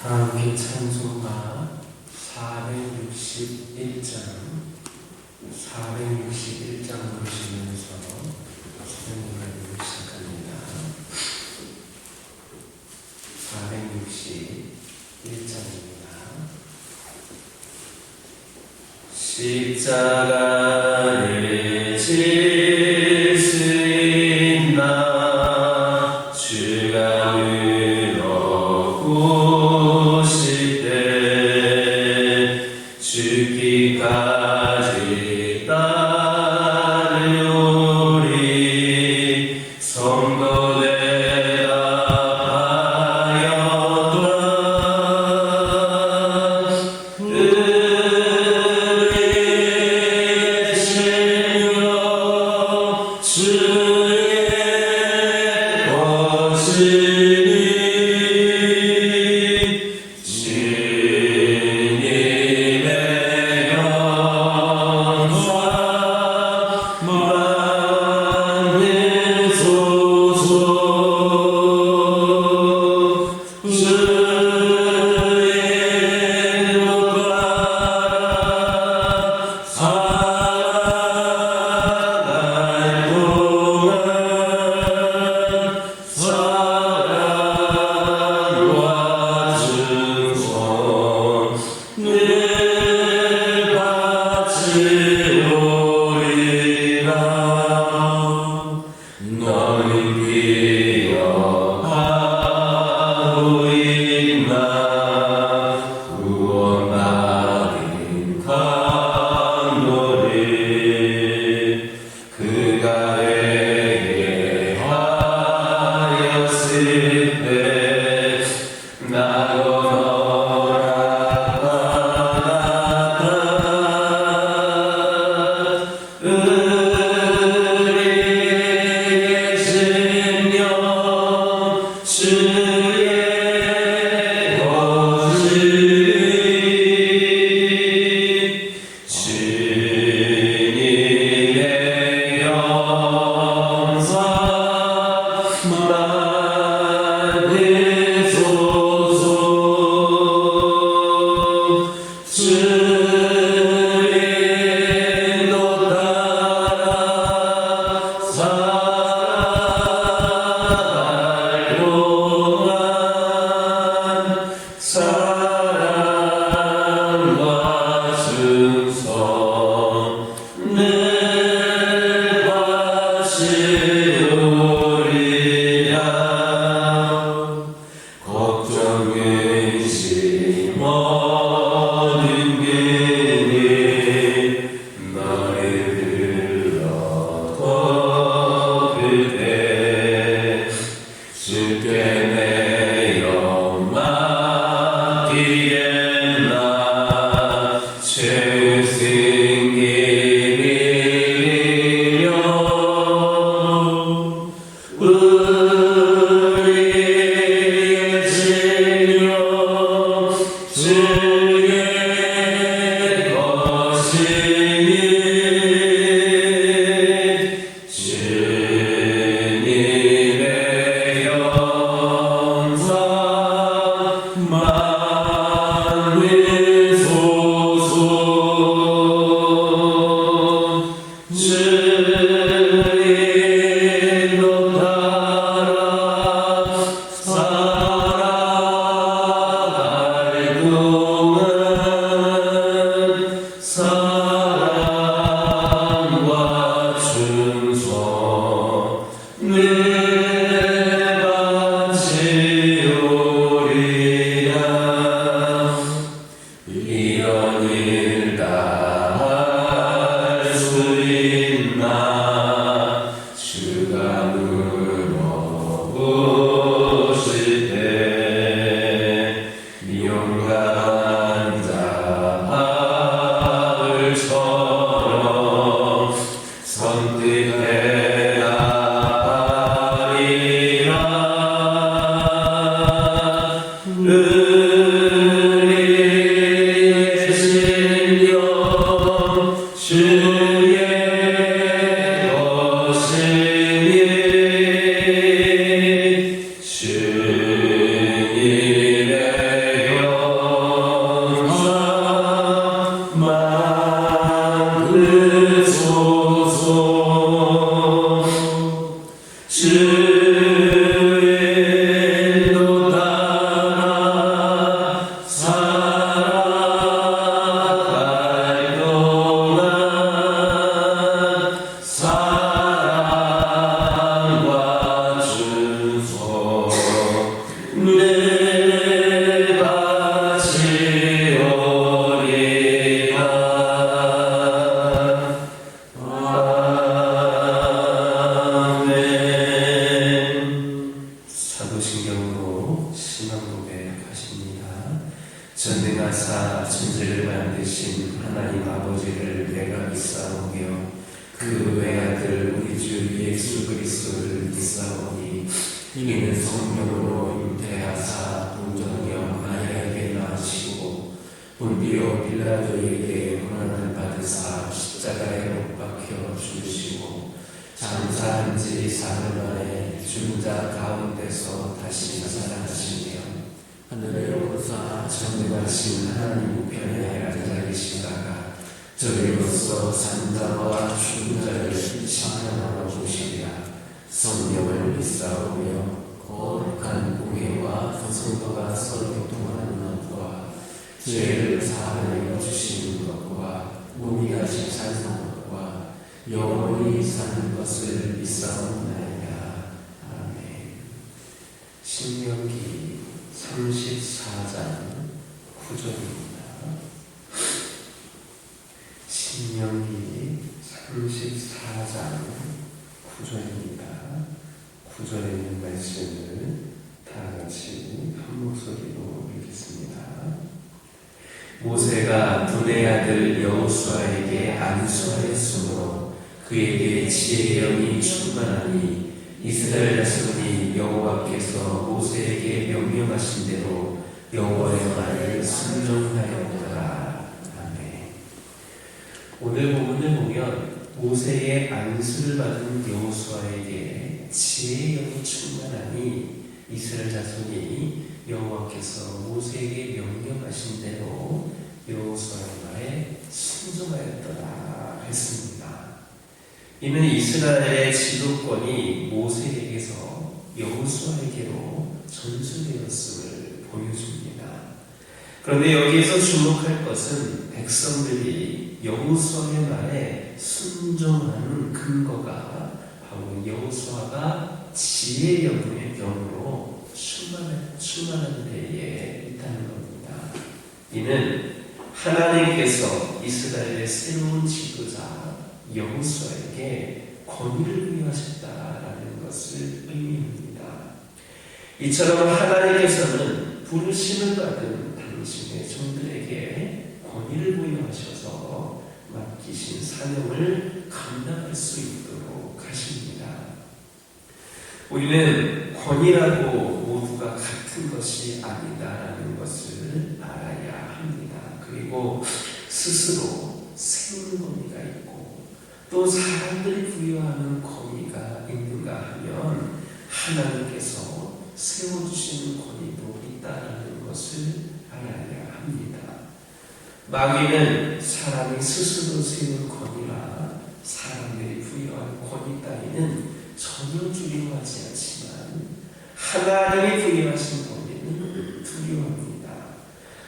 함께 찬송가 461장 부르시면서 찬양을 시작합니다. 461장입니다. 십자가를 질 수 있나 주가 물어보실 때 죽기까지 따르오리 성도되라 하여라 의의 신령 주의 것이니 주님의 영광 만드소서. 주의 높아라 살아날 동안 사랑과 증손 늘 바치오리라. 너는 기억하고 있나 구원받은 감동을 그가 내게 하였을 때 나도 허락받았다. 의의 신령 주의 것이니 주님의 영광 만드소서. 주님도 따라 살아갈 동안 사랑과 증손 늘 바치오리라. 걱정 근심 모든 근이 너를 불러 덮을 때 주께 내 영 맡기겠나. 최우승 기밀이여 의의 신령 주의 것이니 주님의 영광 내 바치오리라. 아멘. 사도신경으로 신앙고백 하십니다. 전능하사 천지를 만드신 하나님 아버지를 내가 믿사오며 그 외아들 우리 주 예수 그리스도를 믿사오니 이는 성령으로 잉태하사 동정녀 마리아에게 낳으시고 본디오 빌라도에게 고난을 받으사 십자가에 못 박혀 죽으시고 장사한 지 사흘 만에 죽은 자 가운데서 다시 살아나시며 하늘에 오르사 전능하신 하나님 우편에 앉아 계시다가 저리로서 산자와 죽은 자를 심판하러 오시리라. 성령을 믿사오며 거룩한 공회와 성도가 서로 교통하는 것과 죄를 사하여 주시는 것과 몸이 다시 찬송하는 것과 영원히 사는 것을 믿사옵나이다. 아멘. 신명기 34장 9절입니다. 신명기 34장 9절입니다. 9절에 있는 말씀을 다 같이 한 목소리로 읽겠습니다. 모세가 눈의 아들 여호수아에게 안수하였으므로 그에게 지혜의 영이 충만하니 이스라엘 자손이 여호와께서 모세에게 명령하신 대로 여호와의 말을 순종하였더라. 아멘. 오늘 본문을 보면 모세의 안수를 받은 여호수아에게 지혜의 영이 충만하니 이스라엘 자손이 여호와께서 모세에게 명령하신 대로 여호수아의 말에 순종하였더라 했습니다. 이는 이스라엘의 지도권이 모세에게서 여호수아에게로 전수되었음을 보여줍니다. 그런데 여기에서 주목할 것은 백성들이 여호수아의 말에 순종하는 근거가 바로 여호수아가 지혜의 영으로 충만한 데에 있다는 겁니다. 이는 하나님께서 이스라엘의 새로운 지도자 여호수아에게 권위를 부여하셨다라는 것을 의미합니다. 이처럼 하나님께서는 부르심을 받은 당신의 종들에게 권위를 부여하셔서 맡기신 사명을 감당할 수 있도록 하십니다. 우리는 권위라고 모두가 같은 것이 아니다라는 것을 알아야 합니다. 그리고 스스로 세우는 권위가 있고 또 사람들이 부여하는 권위가 있는가 하면 하나님께서 세워주시는 권위도 있다는 것을 알아야 합니다. 마귀는 사람이 스스로 세운 권위라 사람들이 부여한 권위 따위는 전혀 두려워하지 않지만 하나님이 부여하신 권위는 두려워합니다.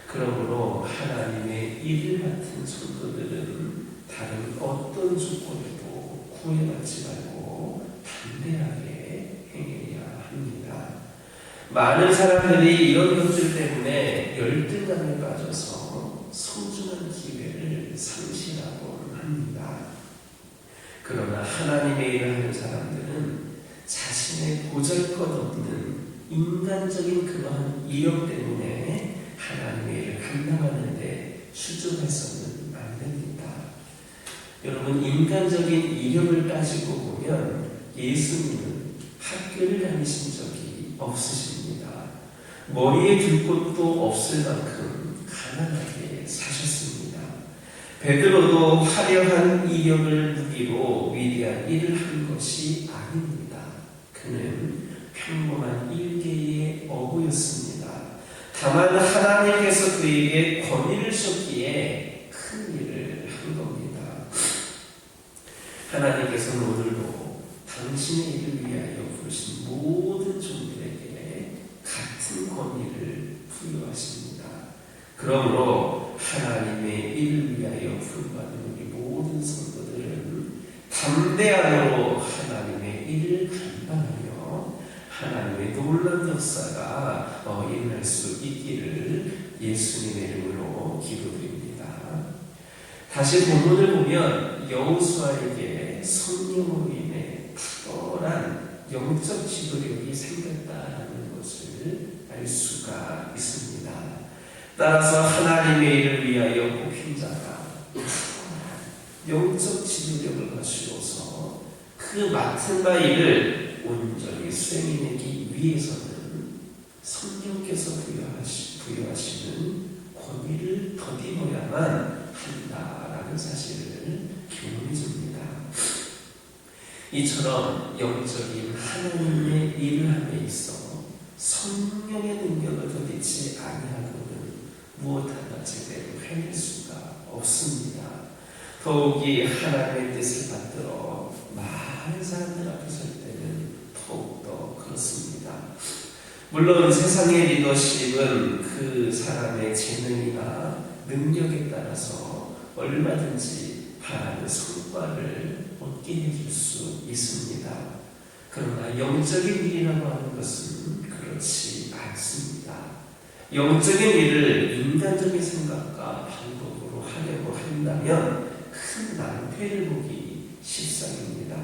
그러므로 하나님의 일을 맡은 성도들은 다른 어떤 조건에도 구애받지 말고 담대하게 행해야 합니다. 많은 사람들이 이런 것들 때문에 열등감에 빠져서 소중한 기회를 상실하곤 합니다. 그러나 하나님의 일을 하는 사람들은 자신의 보잘것없는 인간적인 그러한 이력 때문에 하나님의 일을 감당하는데 추종해서는 안 됩니다. 여러분, 인간적인 이력을 따지고 보면 예수님은 학교를 다니신 적이 없으십니다. 머리에 둘 곳도 없을 만큼 가난하게 사셨습니다. 베드로도 화려한 이력을 무기로 위대한 일을 한 것이 아닙니다. 그는 평범한 일개의 어부였습니다. 다만 하나님께서 그에게 권위를 줬기에 큰 일을 한 겁니다. 하나님께서는 오늘도 당신의 일을 위하여 부르신 모든 종들에게 같은 권위를 부여하십니다. 그러므로 하나님의 일을 위하여 부름받은 우리 모든 성도들은 담대함으로 하나님의 일을 감당하며 하나님의 놀라운 역사가 일어날 수 있기를 예수님의 이름으로 기도드립니다. 다시 본문을 보면 여호수아에게 성령으로 인해 탁월한 영적 지도력이 생겼다는 것을 알 수가 있습니다. 따라서 하나님의 일을 위하여 뽑힌 자가 영적 지도력을 가지고서 그 맡은 바 일을 온전히 수행해내기 위해서는 성령께서 부여하시는 권위를 더디어야만 한다라는 사실을 교훈해 줍니다. 이처럼 영적인 하나님의 일을 함에 있어 성령의 능력을 더디지 아니하고는 무엇 하나 제대로 해낼 수가 없습니다. 더욱이 하나님의 뜻을 받들어 많은 사람들 앞에 설 때는 더욱더 그렇습니다. 물론 세상의 리더십은 그 사람의 재능이나 능력에 따라서 얼마든지 바라는 성과를 얻게 해줄 수 있습니다. 그러나 영적인 일이라고 하는 것은 그렇지 않습니다. 영적인 일을 인간적인 생각과 방법으로 하려고 한다면 큰 낭패를 보기 십상입니다.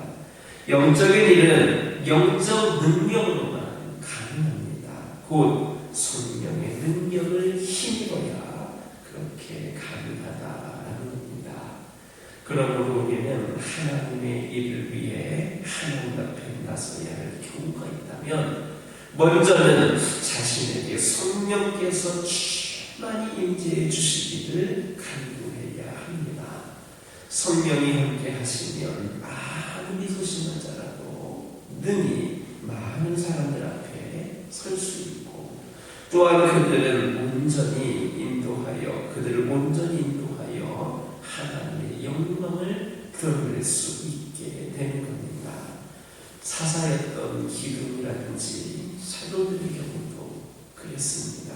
영적인 일은 영적 능력으로만 가능합니다. 곧 성령의 능력을 힘입어야 그렇게 가능하다라는 겁니다. 그러므로 우리는 하나님의 일을 위해 하나님 앞에 나서야 할 교훈가 있다면 먼저는 자신에게 성령께서 충만히 임재해 주시기를 간구해야 합니다. 성령이 함께 하시면 아무리 소심한 자라도 능히 많은 사람들 앞에 설 수 있고 또한 그들을 온전히 인도하여 하나님의 영광을 드러낼 수 있게 되는 겁니다. 사사였던 기둥이라든지 사도들의 경우도 그랬습니다.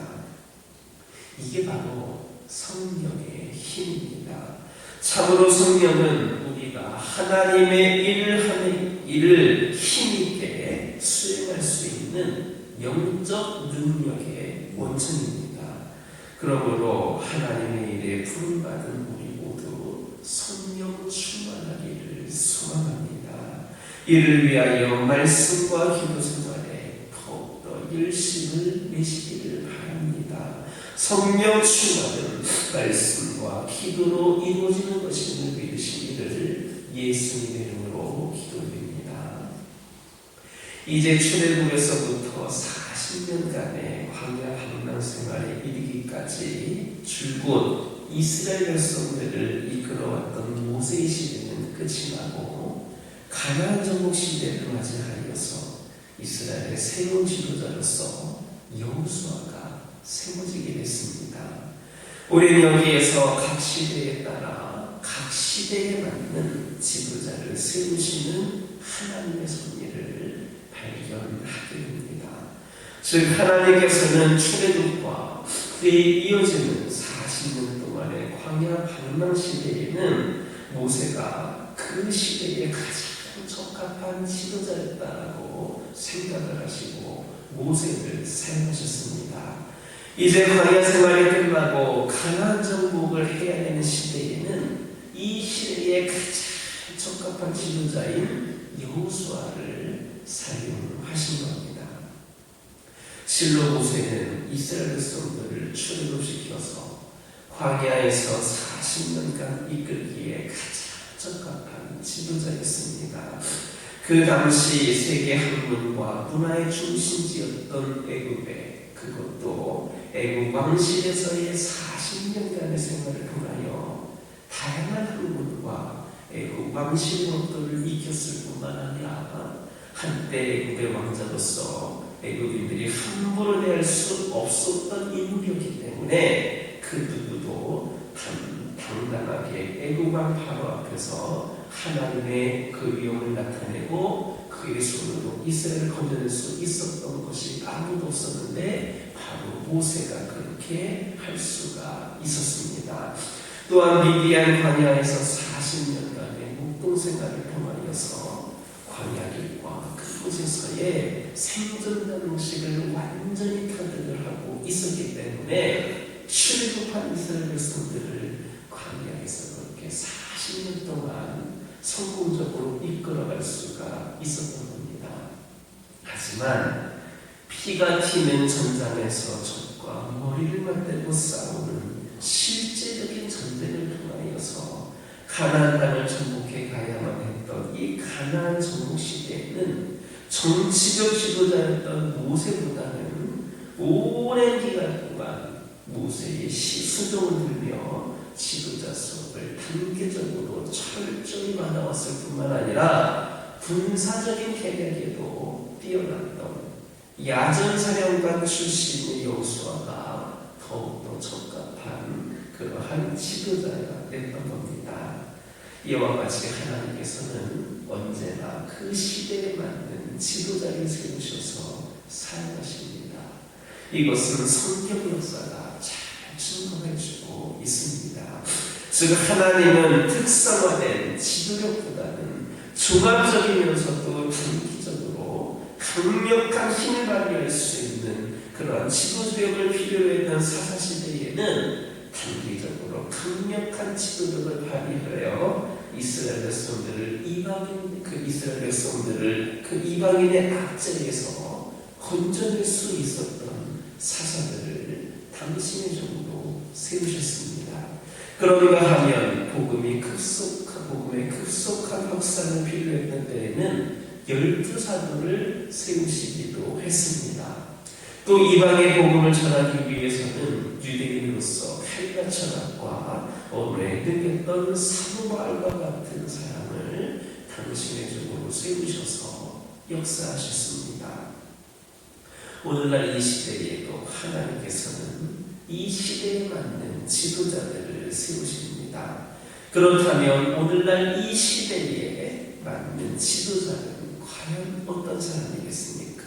이게 바로 성령의 힘입니다. 참으로 성령은 우리가 하나님의 일을 힘있게 수행할 수 있는 영적 능력의 원천입니다. 그러므로 하나님의 일에 부름받은 우리 모두 성령 충만하기를 소망합니다. 이를 위하여 말씀과 기도 생활에 더욱더 열심을 내시기를 바랍니다. 성령 충만은 말씀과 기도로 이루어지는 것임을 믿으시기를 예수님의 이름으로 기도드립니다. 이제 출애굽에서부터 40년간의 광야 방랑 생활에 이르기까지 줄곧 이스라엘 백성들을 이끌어왔던 모세의 시대는 끝이 나고 가나안 정복 시대를 맞이하여서 이스라엘의 새로운 지도자로서 여호수아가 세워지게 됐습니다. 우리는 여기에서 각 시대에 따라 각 시대에 맞는 지도자를 세우시는 하나님의 섭리를 발견하게 됩니다. 즉 하나님께서는 출애굽과 그에 이어지는 40년 동안의 광야 방랑 시대에는 모세가 그 시대에 가장 적합한 지도자였다라고 생각을 하시고 모세를 사용하셨습니다. 이제 광야 생활이 끝나고 가나안 정복을 해야 되는 시대에는 이 시대에 가장 적합한 지도자인 여호수아를 사용하신 겁니다. 실로 모세는 이스라엘 백성들을 출애굽시켜서 광야에서 40년간 이끌기에 가장 적합한 지도자였습니다. 그 당시 세계 학문과 문화의 중심지였던 애굽에 그것도 애굽 왕실에서의 40년간의 생활을 통하여 다양한 학문과 애굽 왕실의 법도를 익혔을 뿐만 아니라 한때 애굽의 왕자로서 애굽인들이 함부로 대할 수 없었던 인물이었기 때문에 그 누구도 당당하게 애굽 왕 바로 앞에서 하나님의 그 위엄을 나타내고 그의 손으로 이스라엘을 건져낼 수 있었던 것이 아무도 없었는데 바로 모세가 그렇게 할 수가 있었습니다. 또한 미디안 광야에서 40년간의 묵동 생활을 통하여서 광야길과 그 곳에서의 생존 방식을 완전히 타격을 하고 있었기 때문에 출애굽한 이스라엘 백성들을 광야에서 그렇게 40년 동안 성공적으로 이끌어갈 수가 있었던 겁니다. 하지만 피가 튀는 전장에서 적과 머리를 맞대고 싸우는 실제적인 전쟁을 통하여서 가나안 땅을 정복해 가야만 했던 이 가나안 정복 시대에는 정치적 지도자였던 모세보다는 오랜 기간 동안 모세의 수종을 들며 지도자 수업을 단계적으로 철저히 받아왔을 뿐만 아니라 군사적인 계략에도 뛰어났던 야전사령관 출신의 여호수아가 더욱더 적합한 그러한 지도자가 됐던 겁니다. 이와 같이 하나님께서는 언제나 그 시대에 맞는 지도자를 세우셔서 사용하십니다. 이것은 성경 역사가 잘 증거해주고 있습니다. 즉 하나님은 특성화된 지도력보다는 종합적이면서도 단기적으로 강력한 힘을 발휘할 수 있는 그러한 지도력을 필요로 했던 사사시대에는 단기적으로 강력한 지도력을 발휘하여 이스라엘 백성들을 이스라엘 백성들을 그 이방인의 압제에서 건져낼 수 있었던 사사들을 당신의 종으로 세우셨습니다. 그런가 하면 복음의 급속한 확산을 필요했던 때에는 12사도를 세우시기도 했습니다. 또 이방의 복음을 전하기 위해서는 유대인으로서 칼과 철학과 언어에 능했던 사도바울과 같은 사람을 당신의 종으로 세우셔서 역사하셨습니다. 오늘날 이 시대에도 하나님께서는 이 시대에 맞는 지도자들을 세우십니다. 그렇다면 오늘날 이 시대에 맞는 지도자는 과연 어떤 사람이겠습니까?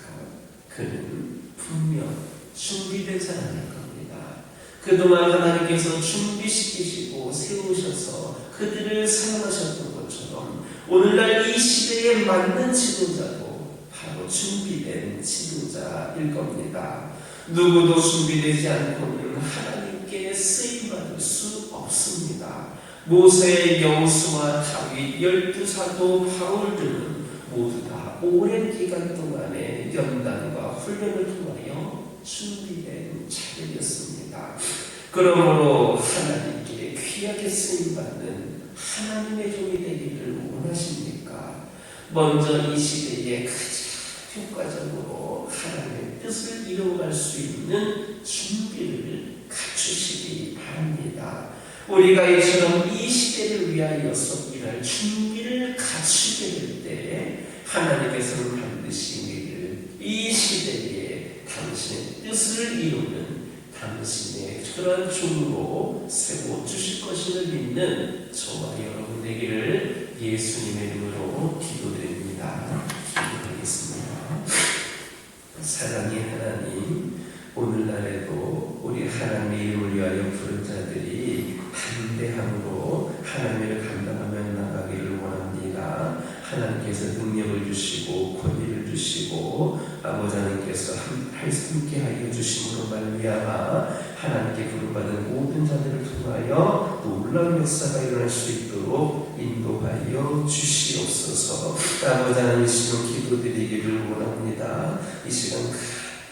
그는 분명 준비된 사람일 겁니다. 그동안 하나님께서 준비시키시고 세우셔서 그들을 사용하셨던 것처럼 오늘날 이 시대에 맞는 지도자도 바로 준비된 지도자일 겁니다. 누구도 준비되지 않고는 하나님께 쓰임받을 수 없습니다. 모세, 여호수아, 다윗, 12사도, 바울 등은 모두 다 오랜 기간 동안의 연단과 훈련을 통하여 준비된 자들이었습니다. 그러므로 하나님께 귀하게 쓰임받는 하나님의 종이 되기를 원하십니까? 먼저 이 시대에 가장 효과적으로 하나님의 뜻을 이루어갈 수 있는 준비를 갖추시기 바랍니다. 우리가 이처럼 이 시대를 위하여서 일할 준비를 갖추게 될 때 하나님께서는 반드시 우리를 이 시대에 당신의 뜻을 이루는 당신의 그러한 종으로 세워주실 것을 믿는 저와 여러분 되기를 예수님의 이름으로 기도드립니다. 기도하겠습니다. 사랑의 하나님, 오늘날에도 우리 하나님의 이름을 위하여 부른 자들이 담대함으로 하나님을 감당하며 나가기를 원합니다. 하나님께서 능력을 주시고 권위를 주시고 아버지 하나님께서 함께 하여 주심으로 말미암아 하나님께 부름받은 모든 자들을 통하여 놀라운 역사가 일어날 수 있도록 인도하여 주시옵소서. 아버지 하나님, 이 시간 기도드리기를 원합니다. 이 시간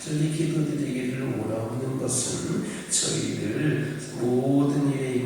간절히 기도드리기를 원하는 것은 저희들 모든 일에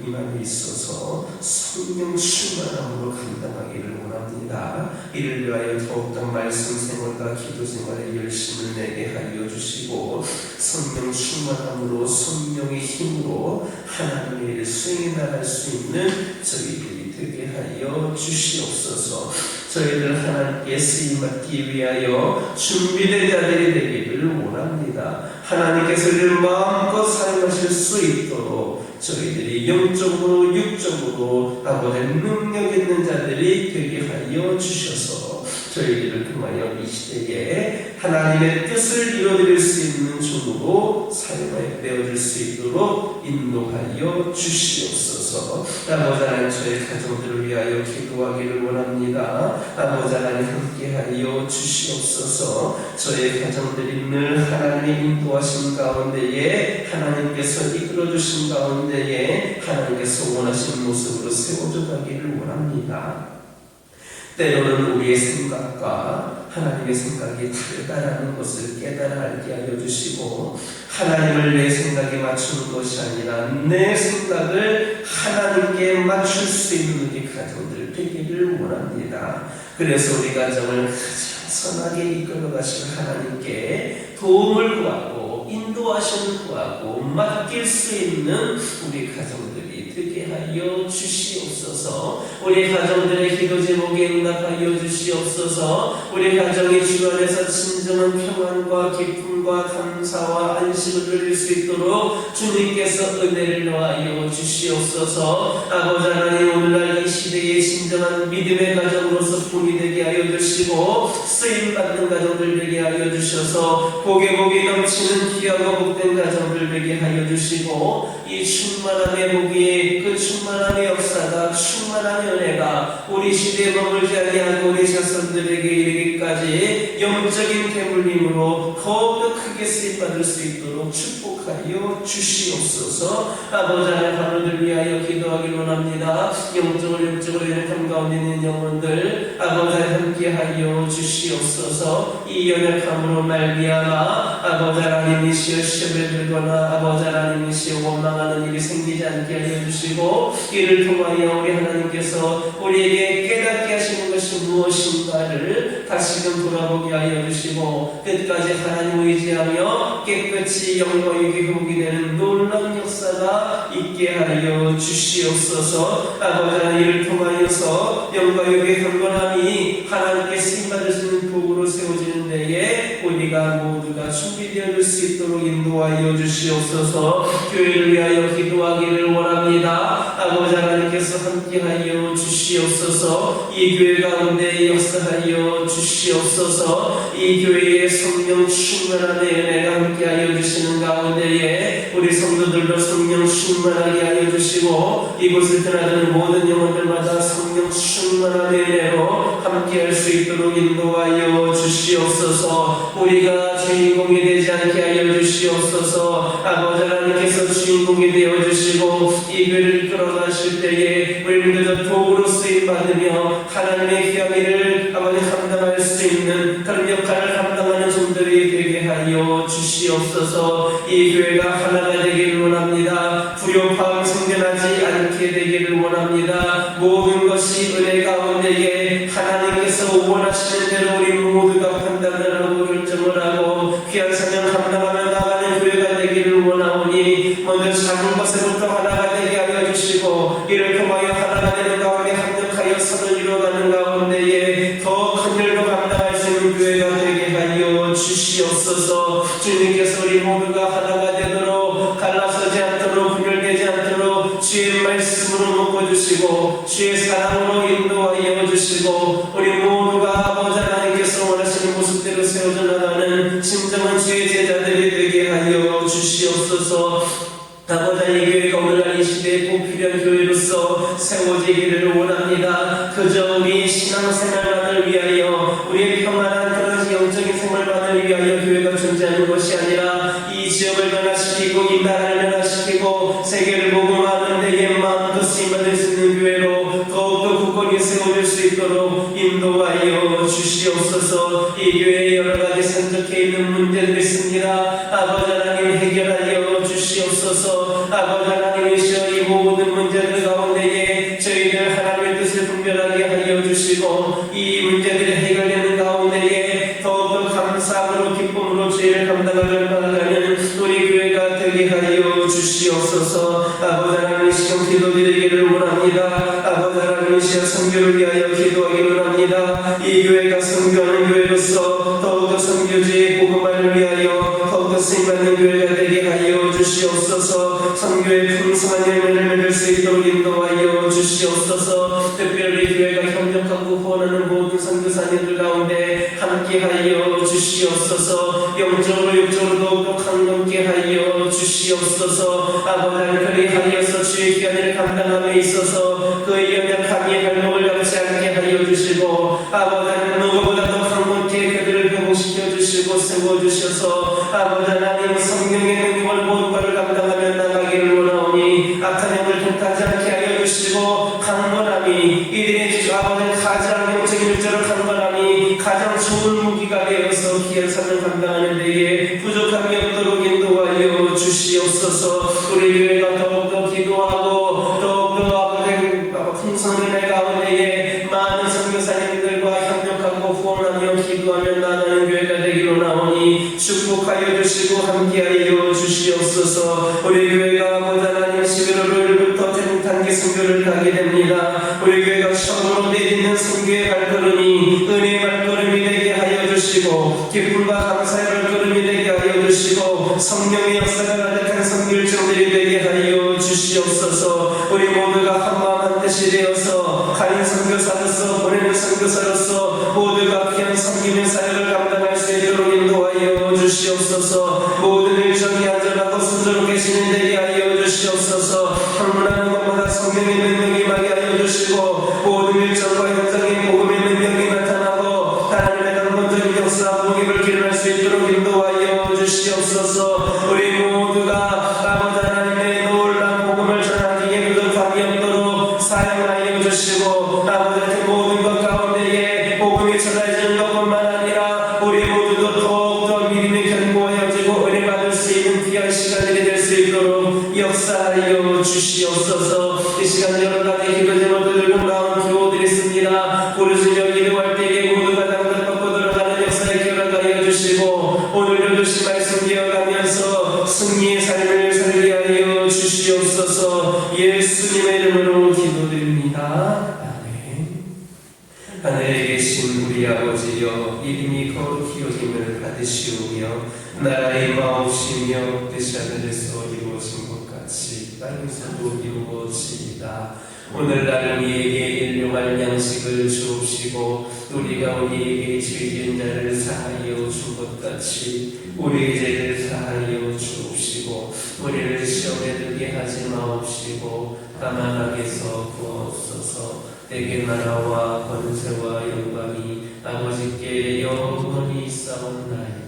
임함에 있어서 성령 충만함으로 감당하기를 원합니다. 이를 위하여 더욱더 말씀 생활과 기도 생활에 열심을 내게 하여 주시고 성령 충만함으로 성령의 힘으로 하나님의 일을 수행해 나갈 수 있는 저희들이 되게 하여 주시옵소서. 저희들 하나님께 쓰임받기 위하여 준비된 자들이 되기를 원합니다. 하나님께서 이를 마음껏 사용하실 수 있도록 저희들이 영적으로 육적으로 아버지 능력 있는 자들이 되게 하여 주셔서 저희들을 통하여 이 시대에 하나님의 뜻을 이루어드릴 수 있는 종으로 사용에 내어질 수 있도록 인도하여 주시옵소서. 아버지 하나님, 저의 가정들을 위하여 기도하기를 원합니다. 아버지 하나님, 함께하여 주시옵소서. 저의 가정들이 늘 하나님의 인도하신 가운데에, 하나님께서 이끌어주신 가운데에 하나님께서 원하시는 모습으로 세워져 가기를 원합니다. 때로는 우리의 생각과 하나님의 생각이 다르다라는 것을 깨달아 알게 하여 주시고, 하나님을 내 생각에 맞추는 것이 아니라 내 생각을 하나님께 맞출 수 있는 우리 가정들 되기를 원합니다. 그래서 우리 가정을 가장 선하게 이끌어 가실 하나님께 도움을 구하고 인도하심을 구하고 맡길 수 있는 우리 가정들이 되게 하여 주시옵소서. 우리 가정들의 기도 제목에 응답하여 주시옵소서. 우리 가정이 주 안에서 진정한 평안과 기쁨과 감사와 안식을 누릴 수 있도록 주님께서 은혜를 더하여 주시옵소서. 아버지 하나님, 오늘날 이 시대의 진정한 믿음의 가정으로서 본이 되게 하여 주시고, 쓰임받는 가정들 되게 하여 주셔서 복에 복이 넘치는 귀하고 복된 가정들 되게 하여 주시고, 이 충만함의 복이, 그 충만함의 역사가, 충만함의 은혜가 우리 시대에 머물지 아니하고 우리 자손들에게 이르기까지 영적인 배불림으로 더욱더 크게 쓰임받을 수 있도록 축복하여 주시옵소서. 아버지 하나님, 하루를 위하여 기도하기를 원합니다. 영적으로 육적으로 연약함 가운데 있는 영혼들 아버지 하나님 함께하여 주시옵소서. 이 연약함으로 말미암아 아버지 하나님이시여 시험에 들거나 아버지 하나님이시여 원망하는 일이 생기지 않게 하여 주시고, 이를 통하여 우리 하나님께서 우리에게 깨닫게 하시는 것이 무엇인가를 다시금 돌아보게 하여 주시고, 끝까지 하나님 의지하며 깨끗이 영광 회복이 되는 놀라운 역사가 있게 하여 주시옵소서. 아버지 하나님, 이를 통하여서 영광 회복의 경건함이 하나님께 쓰임받을 수 있는 복으로 세워지는 데에 우리가 모두가 준비되어 수 있도록 인도하여 주시옵소서. 교회를 위하여 기도하기를 원합니다. 아버지 하나님께서 함께하여 주시옵소서. 이 교회 가운데 역사하여 주시옵소서. 이 교회의 성령 충만함의 은혜가 함께하여 주시는 가운데에 우리 성도들도 성령 충만하게 하여 주시고, 이곳을 드나드는 모든 영혼들마다 성령 충만함의 은혜로 함께할 수 있도록 인도하여 주시옵소서. 우리가 주인공이 되지 않게 하여 주시옵소서. 아버지 하나님께서 주인공이 되어 주시고 이 교회를 이끌어가실 때에 우리들도 도구로 쓰임받으며 하나님의 귀한 일을 아버지 감당할 수 있는 그런 역할을 감당하는 종들이 되게 하여 주시옵소서. 이 교회가 하나가 되기를 원합니다. 불협화음 생겨나지 않게 되기를 원합니다. 모든 것이 은혜 가운데에 하나님께서 원하시는 대로 우리 모두가 판단을 하고 결정을 하고 귀한 사명 감당하며 나가는 교회가 되기를 원하오니, 먼저 작은 것에부터 하나가 되게 하여 주시고, 이를 통하여 하나가 되는 가운데 합력하여 선을 이루어가는 가운데에 더 큰 일도 감당할 수 있는 교회가 되게 하여 주시옵소서. 주님께서 우리 모두가 하나가 되도록, 갈라서지 않도록, 분열되지 않도록 주의 말씀으로 묶어주시고 주의 사랑으로 인도하여 주시고, 우리 모두가 아버지 하나님께서 원하시는 모습대로 세워져 나가는 진정한 주의 제자들이 되게 하여 주시옵소서. 아버지, 이 교회가 오늘날 이 시대에 꼭 필요한 교회로서 세워지기를 원합니다. 그저 우리 신앙생활만을 위하여, 우리의 평안한 그런 영적인 생활만을 위하여 교회가 존재하는 것이 아니라 이 지역을 변화시키고 이 나라를 변화시키고 세계를 복음하는 데에 마음껏 쓰임받을 수 있는 교회로 더욱더 굳건히 세워질 수 있도록 인도하여 주시옵소서. 이 교회에 여러 가지 산적해 있는 문제들이 있습니다. 아버지 하나님, 해결하여 주시옵소서. 아버지 하나님이시여, 이 모든 문제들 가운데에 저희들 하나님의 뜻을 분별하게 하여 주시고, 이 문제들이 해결되는 가운데에 더욱더 감사함으로 기쁨으로 죄를 감당하는 우리 교회가 되게 하여 주시옵소서. 아버지 하나님, 시험 기도드리기를 원합니다. 아버지 하나님이시여, 선교를 위하여 기도하기를 원합니다. 이 교회가 선교하는 교회로서 더욱더 선교지의 복음화를 위하여 더욱더 쓰임받는 교회가 되게 하여 주시옵소서. 선교의 풍성한 열매를 맺을 수 있도록 인도하여 주시옵소서. 특별히 교회가 협력하고 후원하는 모든 선교사님들 가운데 함께하여 주시옵소서. 영적으로 육적으로 더욱더 강건케 하여 주시옵소서. 아버지 그리하여서 주의 귀한 감당함에 있어서 그의 연약함이 발목을 잡지 않게 하여 주시고 아버지 누구보다도 강건케 그들을 회복시켜 주시고 세워주셔서 아버지 하나님 성령의 능력을 모든 것을 감당하며 나가기를 원하오니 악한 영을 통하지 않게 하여 주시고 강건함이 이들의 아버지 가장 영적인 일자로 강건함이 가장 좋은 무기가 되어서 귀한 삶을 감당하는 데에 부족함이 없도록 인도하여 주시옵소서. 우리 교회가 더욱더 기도하고 더욱더 풍성의 가운데에 많은 선교사님들과 협력하고 후원하며 기도하며 나가는 교회가 되기로 나오니 축복하여 주시고 함께하여 주시옵소서. 우리 교회가 아버지 하나님 11월 1일부터 단기 선교를 가게 됩니다. 우리 교회가 처음으로 내딛는 선교의 발걸음이 은혜의 발걸음이 되게 하여 주시고 기쁨과 감사의 발걸음이 되게 하여 주시고 성령의 역사가 가득한 선교일정들이 되게 하여 주시옵소서. 우리 모두가 한마음 한뜻이 되어서 가인 선교사로서 보내는 선교사로서 모두가 귀한 섬김의 사역을 감당할 수 있도록 인도하여 주시옵소서. 모든 일정이 안전하고 순조롭게 진행되게 하여 주시옵소서. 방문하는 것마다 성령의 능력이 임하게 하여 주시고 모든 일정과 현장의 복음의 능력이 나타나고 하나님의 강건적인 역사 복음을 기름할 수 있도록 인도하여 주시옵소서. 우리 모두가 아버지 하나님의 놀라운 복음을 전하기에 부족함이 없도록 사용하여 주시고 아버지 모든 것 가운데에 복음이 전해지는 것뿐만 아니라 우리 모두도 더욱더 믿음이 견고해지고 은혜 받을 수 있는 귀한 시간이 될 수 있도록 역사하여 주시옵소서. 이 시간 여러 가지 기도 제목들 들고 나온 기도드렸습니다. 부르짖어 기도할 때에 모두가 당당받고 들어가는 역사에 기억하여 주시고 오늘도 주신 말씀 기억하면서 승리의 삶을 살게 하여 주시옵소서. 예수님의 이름으로 기도드립니다. 아멘. 하늘에 계신 우리 아버지여 이름이 거룩히 여김을 받으시오며 나라의 마옵시며 뜻이 하늘에서 이루어진 것 같이 땅에서도 이루어지이다. 오늘날 우리에게 일용할 양식을 주옵시고 우리가 우리에게 죄진 자를 사하여 준 것 같이 우리의 죄를 사하여 주옵시고 우리를 시험에 들게 하지 마옵시고 다만 악에서 구하옵소서. 내게 나라와 권세와 영광이 아버지께 영원히 있사옵나이다.